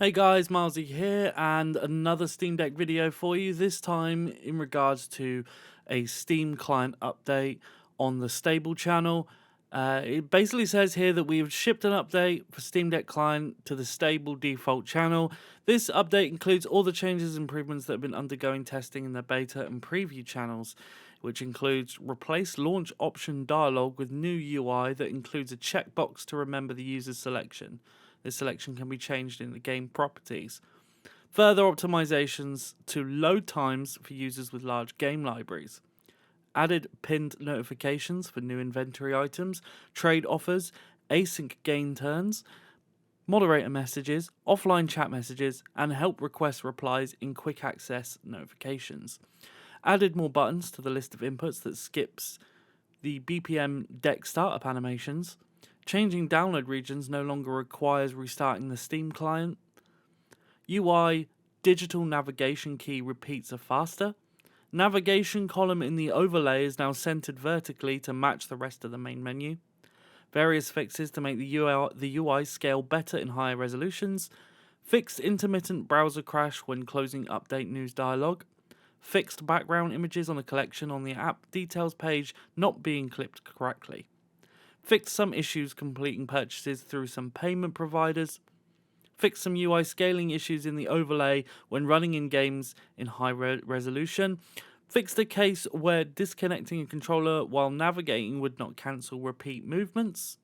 Hey guys, Milesy here, and another Steam Deck video for you, this time in regards to a Steam client update on the stable channel. It basically says here that we've shipped an update for Steam Deck client to the stable default channel. This update includes all the changes and improvements that have been undergoing testing in the beta and preview channels, which includes replace launch option dialog with new UI that includes a checkbox to remember the user's selection. This selection can be changed in the game properties. Further optimizations to load times for users with large game libraries. Added pinned notifications for new inventory items, trade offers, async game turns, moderator messages, offline chat messages, and help request replies in quick access notifications. Added more buttons to the list of inputs that skips the BPM deck startup animations. Changing download regions no longer requires restarting the Steam client. UI digital navigation key repeats are faster. Navigation column in the overlay is now centered vertically to match the rest of the main menu. Various fixes to make the UI scale better in higher resolutions. Fixed intermittent browser crash when closing update news dialog. Fixed background images on a collection on the app details page not being clipped correctly. Fixed some issues completing purchases through some payment providers. Fixed some UI scaling issues in the overlay when running in games in high resolution. Fixed a case where disconnecting a controller while navigating would not cancel repeat movements.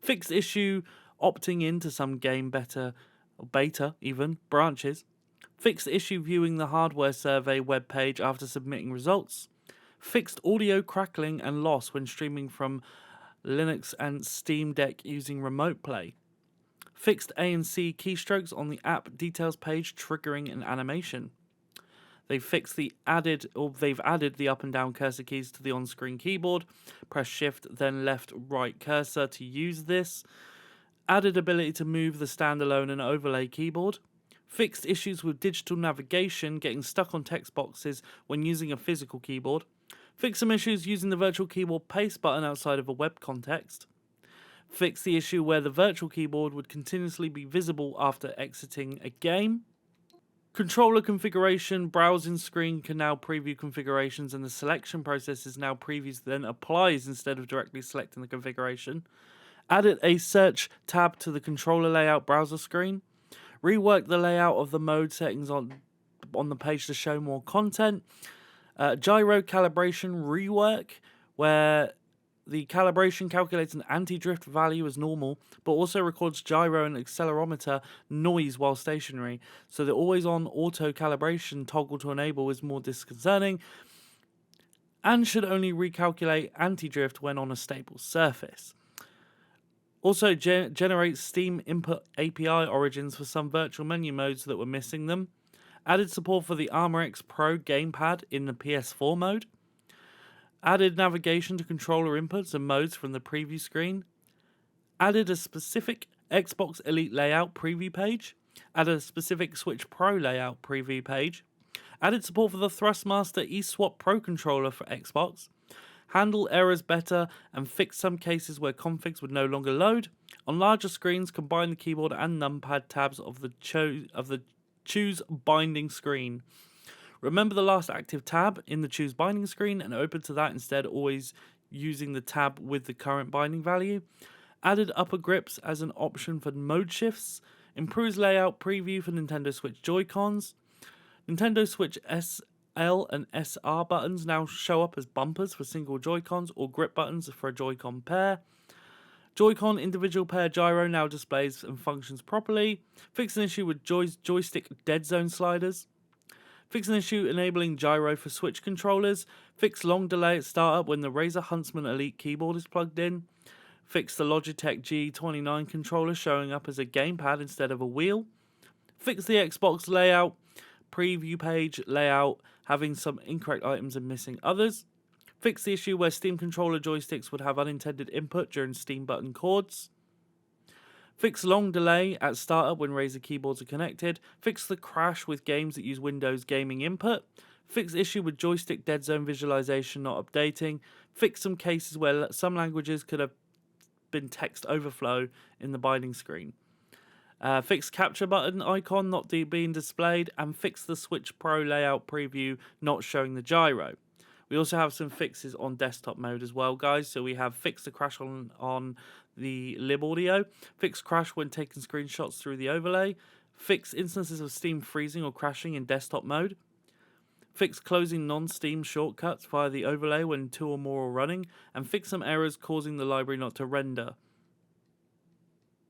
Fixed issue opting into some game beta even branches. Fixed issue viewing the hardware survey web page after submitting results. Fixed audio crackling and loss when streaming from Linux and Steam Deck using Remote Play. Fixed A and C keystrokes on the app details page triggering an animation. They've added the up and down cursor keys to the on-screen keyboard. Press shift then left right cursor to use this. Added ability to move the standalone and overlay keyboard. Fixed issues with digital navigation getting stuck on text boxes when using a physical keyboard. Fix some issues using the virtual keyboard paste button outside of a web context. Fix the issue where the virtual keyboard would continuously be visible after exiting a game. Controller configuration, browsing screen can now preview configurations, and the selection process is now previews then applies instead of directly selecting the configuration. Added a search tab to the controller layout browser screen. Rework the layout of the mode settings on the page to show more content. Gyro calibration rework, where the calibration calculates an anti-drift value as normal, but also records gyro and accelerometer noise while stationary. So the always-on auto calibration toggle to enable is more disconcerting, and should only recalculate anti-drift when on a stable surface. Also generates Steam input API origins for some virtual menu modes that were missing them. Added support for the ArmorX Pro gamepad in the PS4 mode. Added navigation to controller inputs and modes from the preview screen. Added a specific Xbox Elite layout preview page. Added a specific Switch Pro layout preview page. Added support for the Thrustmaster eSwap Pro controller for Xbox. Handle errors better and fix some cases where configs would no longer load. On larger screens, combine the keyboard and numpad tabs of the choose binding screen. Remember the last active tab in the choose binding screen and open to that instead, always using the tab with the current binding value. Added upper grips as an option for mode shifts. Improves layout preview for Nintendo Switch Joy-Cons. Nintendo Switch SL and SR buttons now show up as bumpers for single Joy-Cons or grip buttons for a Joy-Con pair. Joy-Con individual pair gyro now displays and functions properly. Fix an issue with joystick dead zone sliders. Fix an issue enabling gyro for Switch controllers. Fix long delay at startup when the Razer Huntsman Elite keyboard is plugged in. Fix the Logitech G29 controller showing up as a gamepad instead of a wheel. Fix the Xbox layout, preview page layout having some incorrect items and missing others. Fix the issue where Steam controller joysticks would have unintended input during Steam button chords. Fix long delay at startup when Razer keyboards are connected. Fix the crash with games that use Windows gaming input. Fix issue with joystick dead zone visualization not updating. Fix some cases where some languages could have been text overflow in the binding screen. Fix capture button icon not being displayed, and fix the Switch Pro layout preview not showing the gyro. We also have some fixes on desktop mode as well, guys. So we have fix the crash on the lib audio, fix crash when taking screenshots through the overlay, fix instances of Steam freezing or crashing in desktop mode, fix closing non-Steam shortcuts via the overlay when 2 or more are running, and fix some errors causing the library not to render.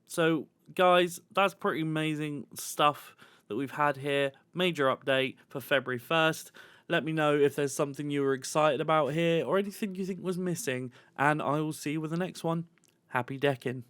So, guys, that's pretty amazing stuff that we've had here. Major update for February 1st. Let me know if there's something you were excited about here or anything you think was missing, and I will see you with the next one. Happy decking.